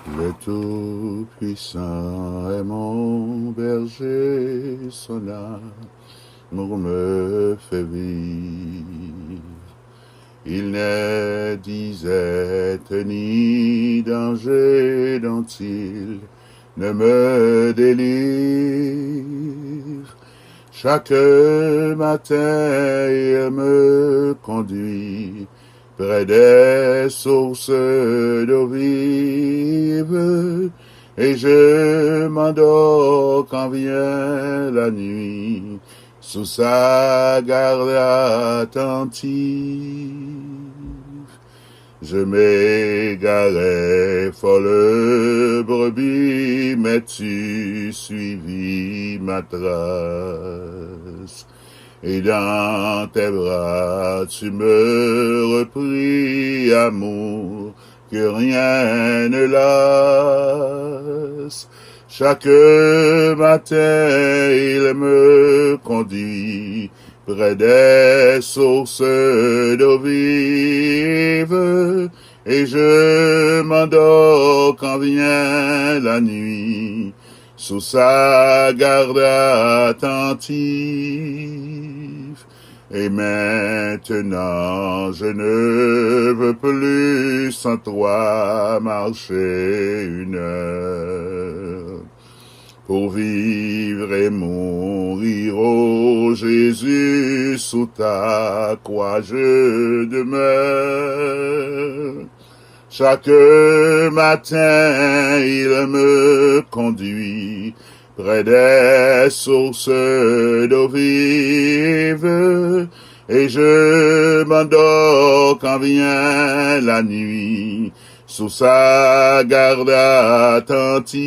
Le Tout-Puissant est mon berger, son amour me fait vivre. Il n'est disette ni danger dont il ne me délivre. Chaque matin, il me conduit près des sources d'eau vive, et je m'endors quand vient la nuit, sous sa garde attentive. Je m'égarais, folle brebis, mais tu suivis ma trace. Et dans tes bras, tu me repris, amour, que rien ne lasse. Chaque matin, il me conduit près des sources d'eau vive, et je m'endors quand vient la nuit, sous sa garde attentive. Et maintenant, je ne veux plus sans toi marcher une heure. Pour vivre et mourir, ô Jésus, sous ta croix je demeure. Chaque matin, il me conduit près des sources d'eau vive, et je m'endors quand vient la nuit, sous sa garde attentive.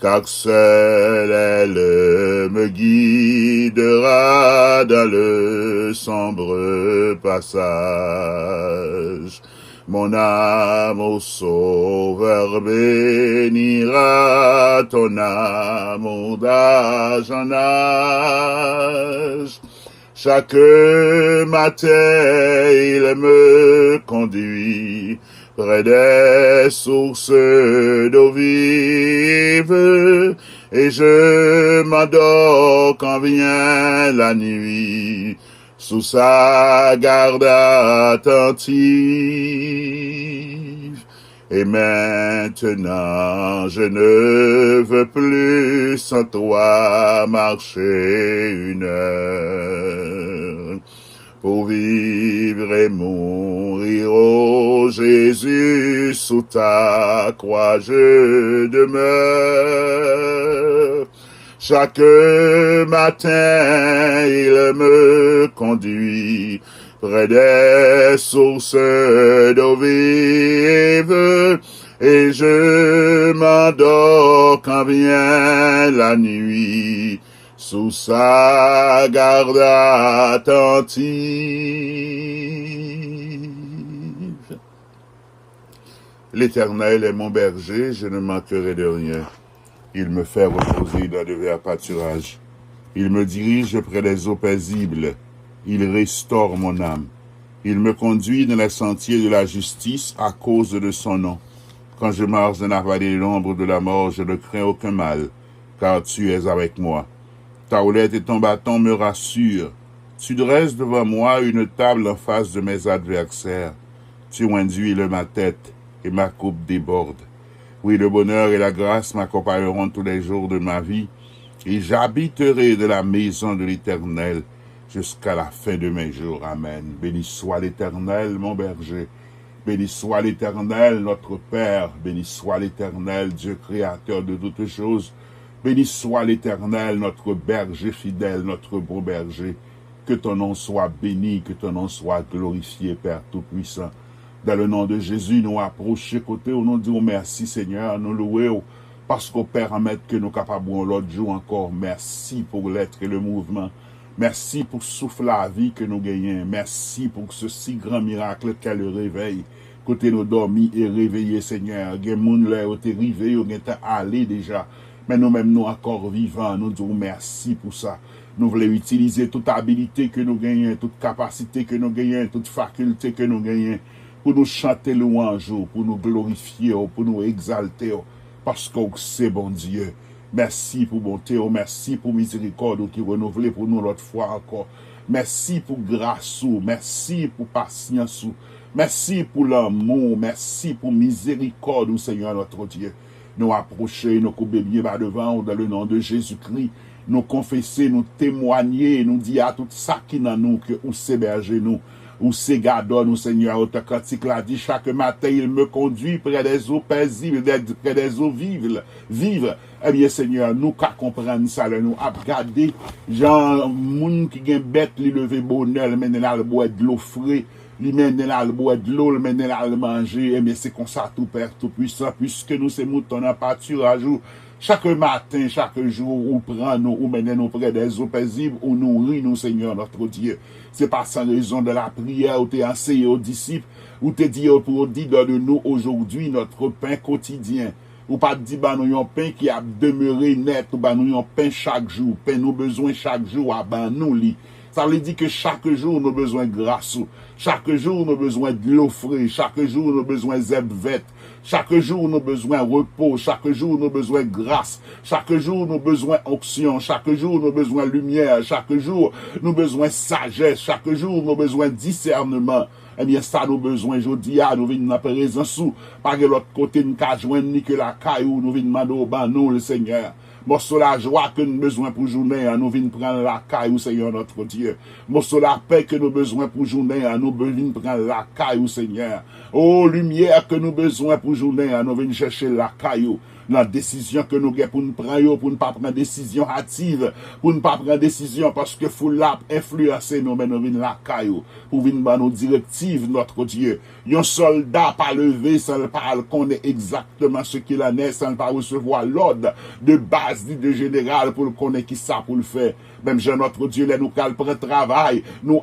Car seule elle me guidera dans le sombre passage. Mon âme au Sauveur bénira, ton amour d'âge en âge. Chaque matin, il me conduit près des sources d'eau vive, et je m'endors quand vient la nuit, sous sa garde attentive. Et maintenant, je ne veux plus sans toi marcher une heure. Pour vivre et mourir, ô Jésus, sous ta croix je demeure. Chaque matin, il me conduit près des sources d'eau vive, et je m'endors quand vient la nuit, sous sa garde attentive. L'Éternel est mon berger, je ne manquerai de rien. Il me fait reposer dans de verts pâturages. Il me dirige près des eaux paisibles. Il restaure mon âme. Il me conduit dans les sentiers de la justice à cause de son nom. Quand je marche dans la vallée de l'ombre de la mort, je ne crains aucun mal, car tu es avec moi. Ta houlette et ton bâton me rassurent. Tu dresses devant moi une table en face de mes adversaires. Tu induis ma tête et ma coupe déborde. Oui, le bonheur et la grâce m'accompagneront tous les jours de ma vie, et j'habiterai de la maison de l'Éternel jusqu'à la fin de mes jours. Amen. Béni soit l'Éternel, mon berger. Béni soit l'Éternel, notre Père. Béni soit l'Éternel, Dieu créateur de toutes choses. Béni soit l'Éternel, notre berger fidèle, notre beau berger. Que ton nom soit béni, que ton nom soit glorifié, Père Tout-Puissant. Dans le nom de Jésus, nous approchons côté, nous disons merci Seigneur, nous louons, parce qu'au permettre que nous capables l'autre jour encore. Merci pour l'être et le mouvement. Merci pour souffle la vie que nous gagnons. Merci pour ce si grand miracle qu'est le réveil. Côté nous dormis et réveillés, Seigneur. Il y a des gens qui sont arrivés, qui sont allés déjà. Mais nous-mêmes, nous encore vivants, nous disons merci pour ça. Nous voulons utiliser toute habilité que nous gagnons, toute capacité que nous gagnons, toute faculté que nous gagnons, pour nous chanter louange, pour nous glorifier, pour nous exalter, parce que c'est bon Dieu. Merci pour bonté, merci pour miséricorde qui renouvelée pour nous l'autre fois encore. Merci pour grâce, merci pour patience, merci pour l'amour, merci pour miséricorde, Seigneur notre Dieu. Nous approcher, nous couper bien bas devant dans le nom de Jésus-Christ. Nous confesser, nous témoigner, nous dire à tout ça qui dans nous que où c'est berger nous, où c'est gardon nous, Seigneur. Autre cantique l'a dit, chaque matin il me conduit près des eaux paisibles, près des eaux vives. Eh bien, Seigneur, nous qu'à comprendre ça, nous à regarder, genre, moun qui gen bête, li lever bonheur, le mène là le boire de l'eau frais, li mène là le boire de l'eau, le mène là le manger. Eh bien, c'est comme ça, tout Père, tout puissant, puisque nous c'est moutons en pâturage. Chaque matin, chaque jour, ou prend nous, ou mène nous près des eaux paisibles, ou nourrit nous, Seigneur, notre Dieu. C'est pas sans raison de la prière, où t'es enseigné aux disciples, où t'es dit pour dire, donne-nous aujourd'hui notre pain quotidien. Ou pas dit, bah, nous yon pain qui a demeuré net, ou bah, nous yon pain chaque jour, pain nous besoin chaque jour, ah ben, nous lit. Ça veut dire que chaque jour, nous besoin de grâce. Chaque jour, nous besoin de l'eau fraîche. Chaque jour, nous besoin de zèbre verte. Chaque jour, nous besoin de repos. Chaque jour, nous besoin de grâce. Chaque jour, nous besoin d'onction. Chaque jour, nous besoin de lumière. Chaque jour, nous besoin de sagesse. Chaque jour, nous besoin de discernement. Eh bien, ça, nous besoin, je dis, nous venons dans la présence, par l'autre côté, nous ne joindre ni que la caillou, nous venons demander au ban, nous, le Seigneur. Morceau la joie que nous besoin pour journée, nous venons prendre la caille, Seigneur notre Dieu. Morceau la paix que nous besoin pour journée, nous venons prendre la caille, Seigneur. Oh, lumière que nous besoin pour journée, nous venons chercher la caille. La décision que nous avons pour nous prendre, pour ne pas prendre décision hâtive, pour ne pas prendre décision parce que faut la influencer nous, mais nous venons la caillou, pour venir nos directives, notre Dieu. Un soldat pas levé sans pas connaître exactement ce qu'il en est, sans pas recevoir l'ordre de base de général pour le connaître qui ça pour le faire. Même Jean notre Dieu, là, nous cal prend travail, nous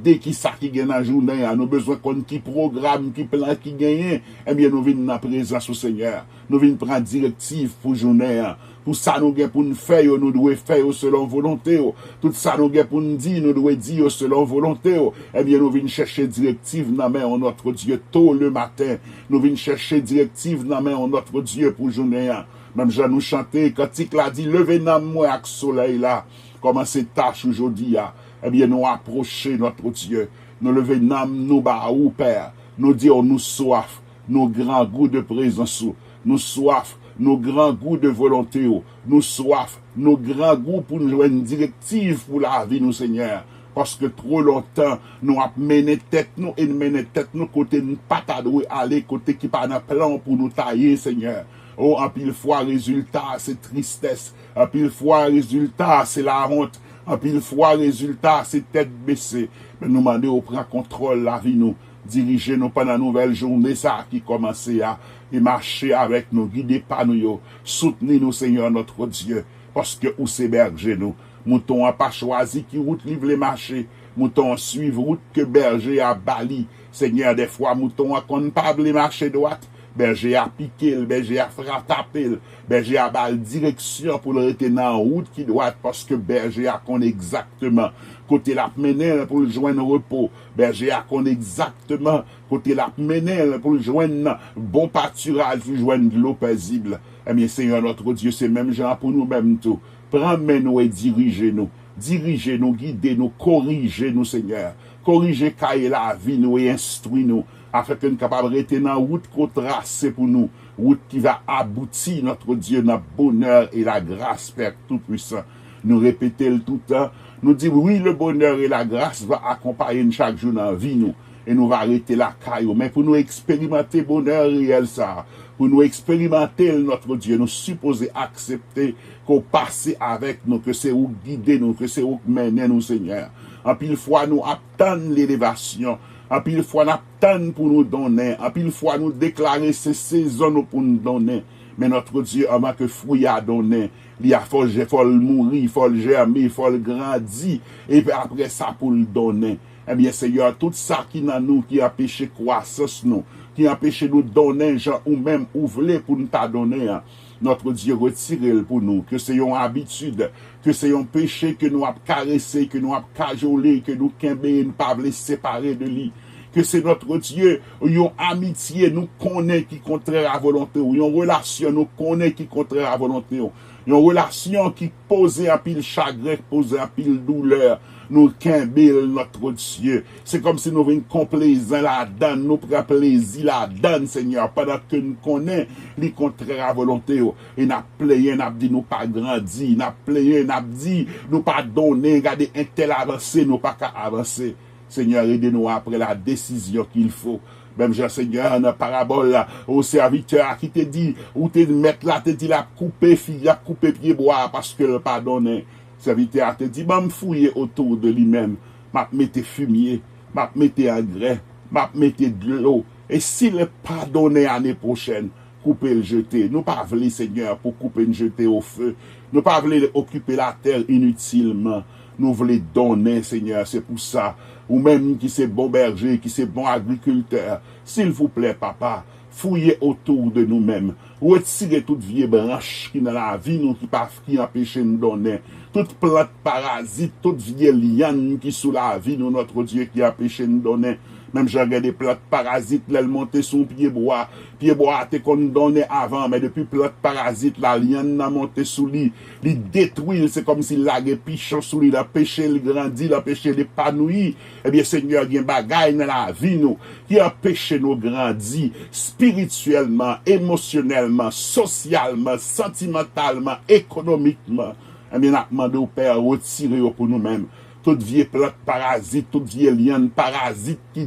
dès qui ça qui gagne la journée, nous besoin qu'on qui programme, qui plan, qui gagne, eh bien, nous venons dans la présence au Seigneur. Nous venons prendre directive pour journée. Pour ça, nous avons pour nous faire, nous devons faire selon volonté. Tout ça, nous avons pour nous dire, nous devons dire selon volonté. Eh bien, nous venons chercher directive dans la main, notre Dieu, tôt le matin. Nous venons chercher directive dans la main, notre Dieu, pour journée. Même Jean nous chanter, quand il l'a dit, levez dans moi avec soleil là. Comment c'est tâche aujourd'hui, eh bien, nous approcher notre Dieu. Nous lever nous bas ou Père. Nous dire, nous soif, nos grands goûts de présence, nous soif, nos grands goûts de volonté, nous soif, nos grands goûts pour nous jouer une directive pour la vie, nous Seigneur. Parce que trop longtemps, nous avons mené tête nous et mené tête nous côté nous pas aller côté qui pas un plan pour nous tailler, Seigneur. Oh, en pile fois, résultat, c'est tristesse. En pile fois, résultat, c'est la honte. En pile fois, résultat, c'est tête baissée. Mais nous demandons au prend contrôle la vie, nous. Diriger nous pendant la nouvelle journée, ça qui commence à et marcher avec nous, guider par nous, soutenir nous, Seigneur, notre Dieu. Parce que où c'est berger, nous. Mouton a pas choisi qui route livre les marchés. Mouton suivre route que berger a bali. Seigneur, des fois, mouton a qu'on pas les marchés droite. Berger a piqué, le berger a frappé, le berger a bal direction pour le retenir dans la route qui doit être parce que berger a qu'on exactement côté la mener pour le joindre repos. Berger a qu'on exactement côté la mener pour le joindre bon pâturage, pour joindre de l'eau paisible. Eh bien, Seigneur notre Dieu, c'est même genre pour nous-mêmes tout. Prends-nous et dirigez-nous. Dirigez-nous, guidez-nous, corrigez-nous, Seigneur. Corrigez la vie, nous et instruis-nous. Afin que nous capables de rester dans la route qu'on trace pour nous, route qui va aboutir, notre Dieu, dans le bonheur et la grâce, Père Tout-Puissant. Nous répétons tout le temps, nous disons, oui, le bonheur et la grâce va accompagner nous chaque jour dans la vie, nous, et nous va arrêter la caille. Mais pour nous expérimenter le bonheur réel, ça, pour nous expérimenter notre Dieu, nous supposer accepter qu'on passe avec nous, que c'est où guider nous, que c'est où mener nous, Seigneur. En pile fois, nous attendons l'élévation. En pile fois, nous attendons pour nous donner. En pile fois, nous déclarer ces saisons pour nous donner. Mais notre Dieu, avant que fruit a donné, il faut le mourir, il faut le germer, il faut le grandir. Et puis après ça, pour le donner. Eh bien, Seigneur, tout ça qui dans nous, qui a empêché croissance, nous, qui a empêché nous donner, gens, ou même ouvrir pour nous donner, hein. Notre Dieu, retire-le pour nous, que c'est une habitude, que c'est un péché que nous avons caressé, que nous avons cajolé, que nous ne pas les séparer de lui, que c'est notre Dieu, une amitié nous connaît qui contraire à volonté, une relation nous connaît qui contraire à volonté, une relation qui pose un pile chagrin, pose un pile douleur, nous qu'imbille notre Dieu. C'est comme si nous venions complaisants là-dedans, nous prenons plaisir là-dedans, Seigneur, pendant que nous connaissons les contraires à volonté. Et nous playé, nous dit nous pas grandi, nous playé, nous dit nous pas donné, regardez un tel avancé, nous pas qu'à avancer. Seigneur, aidez-nous après la décision qu'il faut. Même Jean Seigneur, dans la parabole là, au serviteur qui te dit, ou te mettre là, te dit la couper fille, la couper pied bois parce que le pardonné. Serviteur te dit, me fouiller autour de lui-même, m'a mette fumier, m'a mette engrais, m'a mette de l'eau. Et s'il est pardonné l'année prochaine, couper le jeter. Nous pas voulons, Seigneur, pour couper le jeter au feu. Nous pas voulons occuper la terre inutilement. Nous voulons donner, Seigneur, c'est pour ça. Ou même qui c'est bon berger, qui c'est bon agriculteur. S'il vous plaît, papa, fouillez autour de nous-mêmes. Retirez toute vieille branche qui dans la vie nous qui empêche de nous donner. Toute plante parasite, toute vieille liane qui sous la vie nous, notre Dieu, qui empêche de nous donner. Même j'ai regardé plantes parasites, l'elle montait son pied bois. Pied bois a été condamné avant, mais depuis plante parasite, la liane n'a monté sous lui. Il détruit, c'est comme s'il laguait pichon sous lui, il a péché, il grandit, il a péché, il épanouit. Eh bien, Seigneur, il y a un bagage dans la vie, nous, qui a péché nous grandir spirituellement, émotionnellement, socialement, sentimentalement, économiquement. Eh bien, nous demandé au Père, retirer pour nous-mêmes. Toute vieille plante parasite, toute vieille liane parasite qui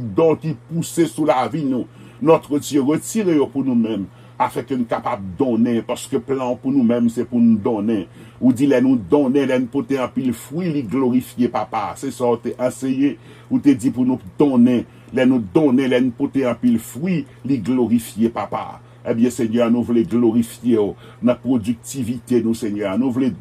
poussait sous la vie, nous. Notre Dieu, retirez pour nous-mêmes, afin que nous soyons capables de donner, parce que le plan pour nous-mêmes, c'est pour nous donner. Ou dit, nous donner, nous porter un pile fruit, les glorifier, papa. C'est ça, tu enseigné, ou tu dit pour nous donner, nous donner, nous porter un pile fruit, les glorifier, papa. Eh bien, Seigneur, nous voulons glorifier notre productivité, nous, Seigneur. Nous voulons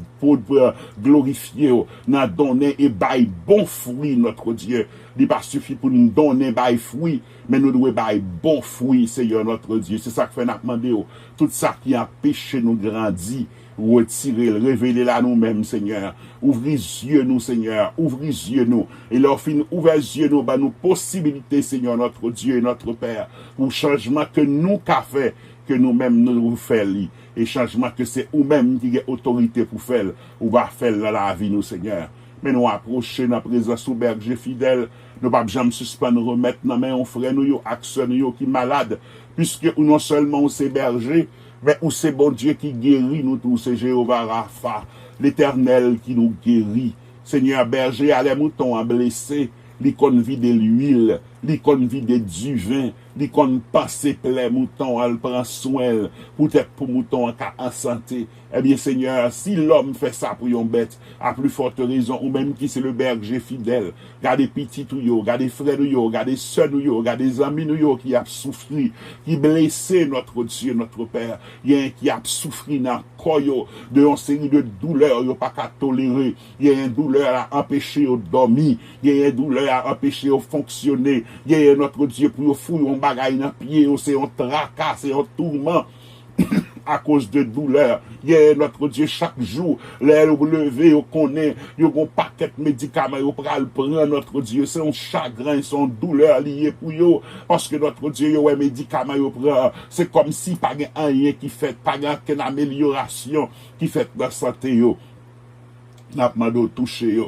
glorifier notre donner et bailler bon fruit, notre Dieu. Il n'est pas suffit pour nous donner bailler fruit, mais nous devons bailler bon fruit, Seigneur, notre Dieu. C'est ça que fait nous demander. Tout ça qui a empêché nous grandir, retirer, révéler là nous-mêmes, Seigneur. Ouvrez les yeux, nous, Seigneur. Ouvrez les yeux, nous. Et leur fin, ouvrez les yeux, nous, bah, nous possibilités, Seigneur, notre Dieu et notre Père, pour changement que nous qu'a fait, que nous-mêmes nous faisons. Et changement que c'est nous-mêmes qui avons autorité pour faire, ou va faire dans la vie, nous, Seigneur. Mais nous approcher dans la présence au berger fidèle, nous pas jamais suspendre, remettre dans la main aux frères, nous, action, nous, qui malade, puisque non seulement on c'est berger, mais où c'est bon Dieu qui guérit nous tous, c'est Jéhovah Rapha, l'Éternel qui nous guérit. Seigneur berger, à les moutons à blesser, l'icône vide de l'huile, l'icône vide du vin, l'icône passer plein mouton, elle prend soin, peut-être pour mouton en santé. Eh bien, Seigneur, si l'homme fait ça pour une bête, à plus forte raison, ou même qui c'est le berger fidèle, regardez petit ou yo, regardez frère ou yo, regardez soeur ou yo, regardez amis ou yo qui a souffri, qui blessé notre Dieu, notre Père, il y a un qui a souffri dans le corps de une série de douleurs, il pas qu'à tolérer, il y a une douleur à empêcher de dormir, il y a une douleur à empêcher de fonctionner, il y a notre Dieu pour fouiller un bagage dans le pied, c'est un tracas, c'est un tourment. À cause de douleur, notre Dieu, chaque jour, les lever, on connaît, il y a un paquet de médicaments, on prend notre Dieu, c'est un chagrin, c'est une douleur liée pour eux, parce que notre Dieu, il y a un médicament, c'est comme si pas rien qui fait, pas une amélioration qui fait dans la santé, n'a pas de toucher,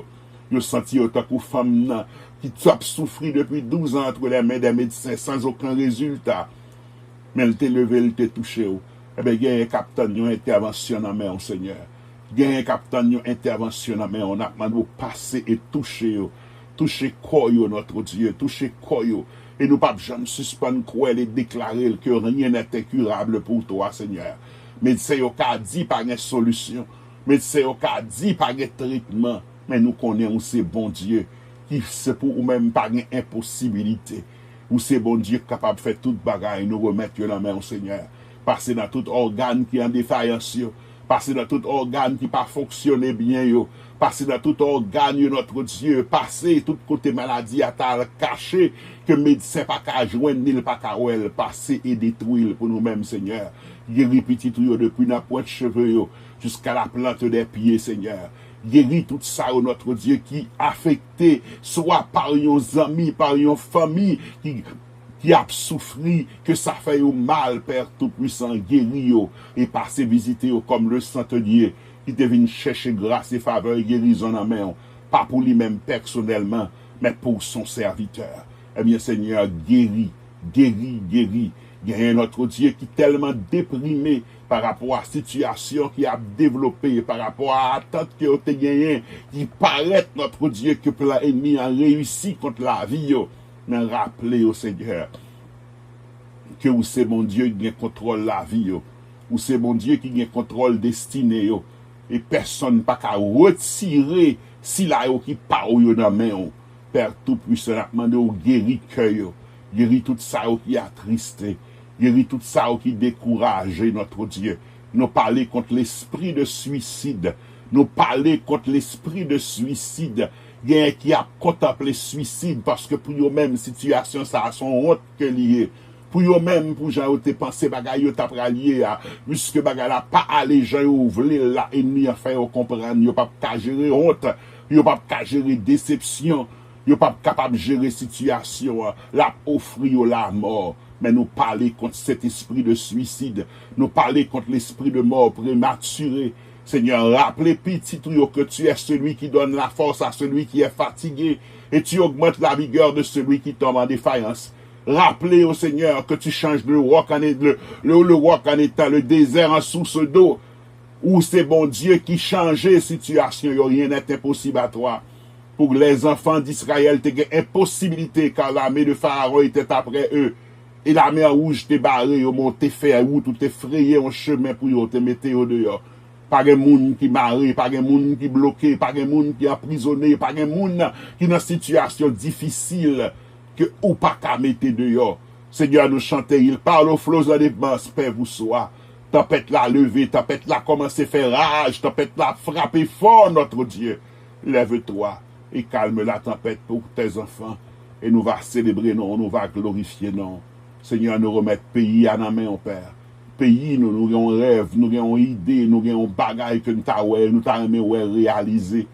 yo senti autant que femme qui a souffert depuis 12 ans entre les mains des médecins sans aucun résultat, mais elle t'a levé, elle t'a touché, eh bien, il y a un capitaine, une intervention dans main, Seigneur. Il y a un capitaine, une intervention dans main. On a demandé de passer et toucher, quoi, notre Dieu, toucher quoi. Et nous ne pouvons jamais suspendre, croire et déclarer que rien n'est incurable pour toi, Seigneur. Médecin, il a dit par une solution. Médecin, il a dit par un traitement. Mais nous connaissons c'est bon Dieu, qui c'est pour nous-mêmes par une impossibilité. Ou c'est bon Dieu capable de faire toute bagaille et nous remettre dans la main, Seigneur. Passer dans tout organe qui est en défaillance, passer dans tout organe qui pas fonctionné bien, passer dans tout organe, notre Dieu, passer tout côté maladie à ta caché, que médecin pas qu'à joindre, ni pas qu'à ouel, passer et détruire pour nous-mêmes, Seigneur. Guérir petit tout depuis la pointe de cheveux, jusqu'à la plante des pieds, Seigneur. Guéris tout ça, oh notre Dieu, qui affecté, soit par yon amis, par yon famille, qui a souffri, que ça fait au mal, Père Tout-Puissant, guéris yo, et passez visiter yo comme le Saint-Dieu, qui te vient chercher grâce et faveur et guérison en main, pas pour lui-même personnellement, mais pour son serviteur. Eh bien, Seigneur, guéris, guéris, guéris. Il y a un autre Dieu qui est tellement déprimé par rapport à la situation qui a développé, par rapport à l'attente qui a été gagnée, qui paraît notre Dieu que l'ennemi a réussi contre la vie. Mais rappelez au Seigneur que vous c'est mon Dieu qui contrôle la vie, ou c'est mon Dieu qui contrôle destinée, et personne n'a pas qu'à retirer si la qui parle dans la main. Père Tout-Puissant, demande au guéri cœur, guéri tout ça qui a attristé, guéri tout ça qui décourage notre Dieu. Nous parler contre l'esprit de suicide, nous parler contre l'esprit de suicide, qui a contemplé suicide parce que pour eux-mêmes situation ça a son honte que lié. Pour eux-mêmes, pour gens qui pensé bagay yo t'a lié puisque bagay la pas aller gens ouvrir la ennemi a fait comprendre, yo pas gérer honte, yo pas gérer déception. Yo pas capable de gérer situation, la offrir la mort. Mais nous parler contre cet esprit de suicide, nous parler contre l'esprit de mort prématuré. Seigneur, rappelez petit que tu es celui qui donne la force à celui qui est fatigué et tu augmentes la vigueur de celui qui tombe en défaillance. Rappelez au Seigneur que tu changes le roc en étant le désert en source d'eau. Où c'est bon Dieu qui change la situation, rien n'est impossible à toi. Pour les enfants d'Israël, c'était une impossibilité car l'armée de Pharaon était après eux. Et la mer rouge t'est barrée, au monté fait route, tout effrayé en chemin pour te mettre au dehors. Pas de monde qui marre, pas de monde qui bloqué, pas de monde qui emprisonné, pas de monde qui dans une situation difficile que ou pas qu'à mettre dehors. Seigneur, nous chantons, il parle aux flots de défense, paix vous soit. Tempête la lever, tempête la commencer à faire rage, tempête la frapper fort, notre Dieu. Lève-toi et calme la tempête pour tes enfants. Et nous va célébrer, non, nous va glorifier, non. Seigneur, nous remettre pays à la main, mon Père. Pays, nous avons rêve, nous avons idée, nous avons bagaille que nous avons réaliser.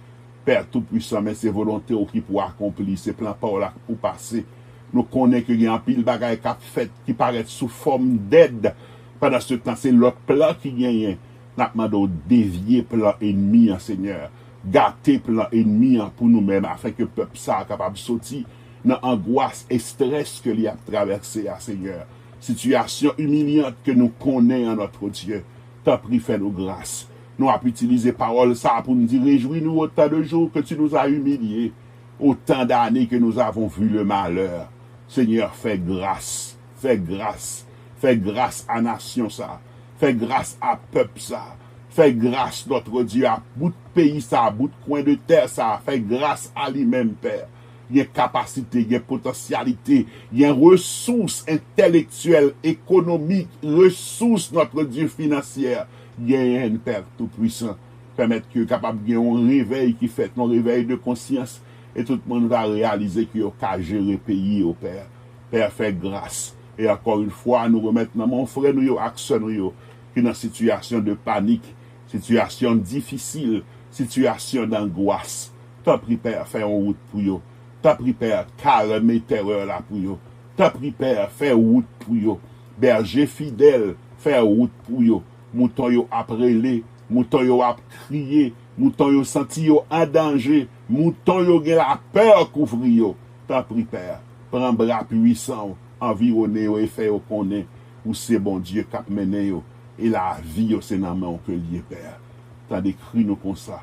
Père Tout-Puissant, mais c'est volonté qui pour accomplir, c'est plein par là pour passer. Nous connaissons qu'il y a un pile bagaille qui a fait, qui paraît sous forme d'aide. Pendant ce temps, c'est l'autre plan qui gagne. Nous demandons dévier plan ennemi, Seigneur. Gâter plan ennemi pour nous-mêmes, afin que le peuple soit capable de sortir dans l'angoisse et stress que l'il a traversé, Seigneur. Situation humiliante que nous connaissons, notre Dieu. T'as pris, fais-nous grâce. Nous avons utilisé parole ça pour nous dire, réjouis-nous autant de jours que tu nous as humiliés, autant d'années que nous avons vu le malheur. Seigneur, fais grâce, fais grâce, fais grâce à nation ça, fais grâce à peuple ça, fais grâce notre Dieu à bout de pays ça, à bout de coin de terre ça, fais grâce à lui-même, Père. Il y a capacité, il y a potentialité, il y a ressources intellectuelles, économiques, ressources, notre Dieu, financières. Il y a un Père Tout-Puissant. Permettre que capable de un réveil qui fait un réveil de conscience. Et tout le monde va réaliser qu'il y a qu'à gérer le pays au Père. Père, fais grâce. Et encore une fois, nous remettons dans mon frère, nous, action, nous, qui est dans une situation de panique, situation difficile, situation d'angoisse. T'as pris, Père, fais une route pour eux. T'as pris, Père, calme terreur là pour eux. T'as pris, Père, fais route pour eux. Berger fidèle, fais route pour eux. Mouton yo après les, mouton yo ap crier, mouton yo senti yo en danger, mouton yo gen la peur couvrir yo. T'as pris, Père, prends bras puissant, environner yo et fait yo connaît, ou c'est bon Dieu qui a mené yo, et la vie yo c'est dans main que lié, Père. T'as décrit nous comme ça.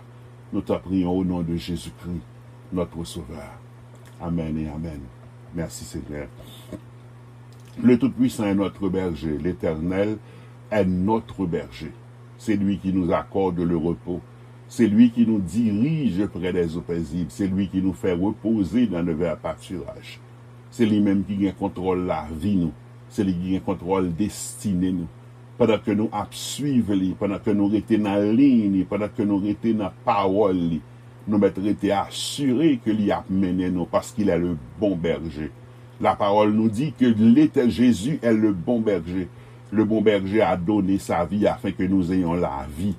Nous t'en prions au nom de Jésus-Christ, notre Sauveur. Amen et Amen. Merci Seigneur. Le Tout-Puissant est notre berger, l'Éternel est notre berger. C'est lui qui nous accorde le repos. C'est lui qui nous dirige près des eaux paisibles. C'est lui qui nous fait reposer dans le vert pâturage. C'est lui-même qui contrôle la vie nous. C'est lui qui contrôle destinée nous. Pendant que nous suivons lui, pendant que nous restons dans la ligne, pendant que nous restons dans la parole, nous mettons été assurés que lui a mené nous parce qu'il est le bon berger. La parole nous dit que Jésus est le bon berger. Le bon berger a donné sa vie afin que nous ayons la vie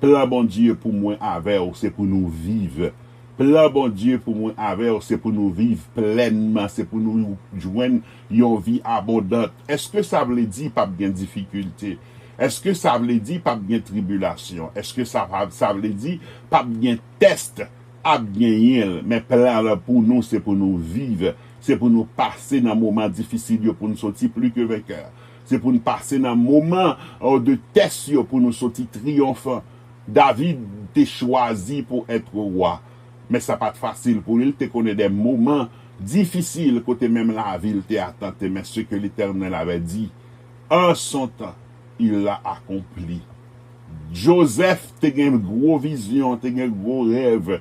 Plan bon Dieu pour moi avec, c'est pour nous vivre. Plan bon Dieu pour moi avec, c'est pour nous vivre pleinement, c'est pour nous joindre une vie abondante. Est-ce que ça veut dire pas bien difficulté? Est-ce que ça veut dire pas bien tribulation? Est-ce que ça veut dire pas bien test? À bien, mais plan là pour nous, c'est pour nous vivre. C'est pour nous passer dans un moment difficile, pour nous sortir plus que vainqueur. C'est pour nous passer dans un moment de test, pour nous sortir triomphant. David t'es choisi pour être roi. Mais ça pas facile pour lui. Tu connais des moments difficiles, côté même la ville t'es attenté. Mais ce que l'Éternel avait dit, en son temps, il l'a accompli. Joseph, t'es une grosse vision, t'es un gros rêve.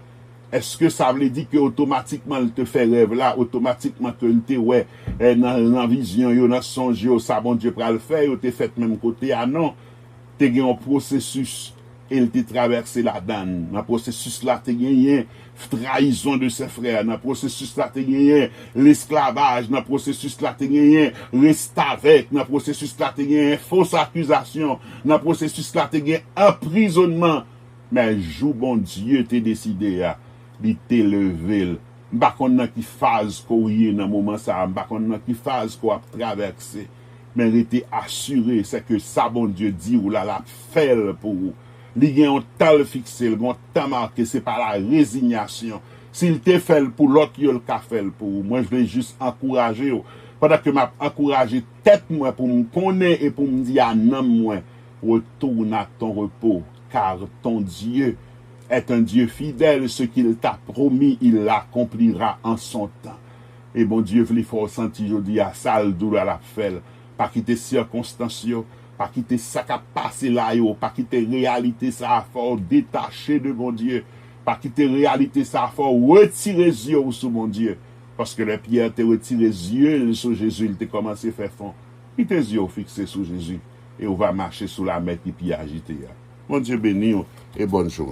Est-ce que ça veut dire que automatiquement il te fait rêve là, automatiquement que il te ouais dans vision yo dans songe ça bon Dieu pral le faire, yo te fait même côté ah non, tu as un processus et il te traversé la donne. Dans processus là tu gagné trahison de ses frères, dans processus là tu gagné l'esclavage, dans processus là tu gagné reste avec, dans processus là tu gagné fausse accusation, dans processus là tu gagné emprisonnement. Mais jou bon Dieu t'es décidé à il t'est levé. Bakon nan qui phase qu'on y est dans moment ça, bakon nan qui phase qu'on a traversé. Mais il était assuré, c'est que ça bon Dieu dit ou la fait pour vous. Il y a un temps fixé, un temps marqué, c'est pas la résignation. S'il te fait pour l'autre, il le fait pour vous. Moi, je vais juste encourager. Pendant que m'a encouragé tête moi pour me connaître et pour me dire non moi, retourne à ton repos, car ton Dieu est un Dieu fidèle, ce qu'il t'a promis, il l'accomplira en son temps. Et bon Dieu, il faut sentir aujourd'hui à salle d'où la fait, pas quitter circonstances, pas quitter ça qui a passé là, pas quitter réalité, ça faut détacher de bon Dieu, pas quitter réalité, ça faut retirer les yeux sur mon Dieu. Parce que le Pierre t'a retiré les yeux sur Jésus, il t'a commencé à faire fond. Il t'a les yeux fixés sur Jésus, et on va marcher sous la mer qui puis agiter. Mon Dieu béni et bonne journée.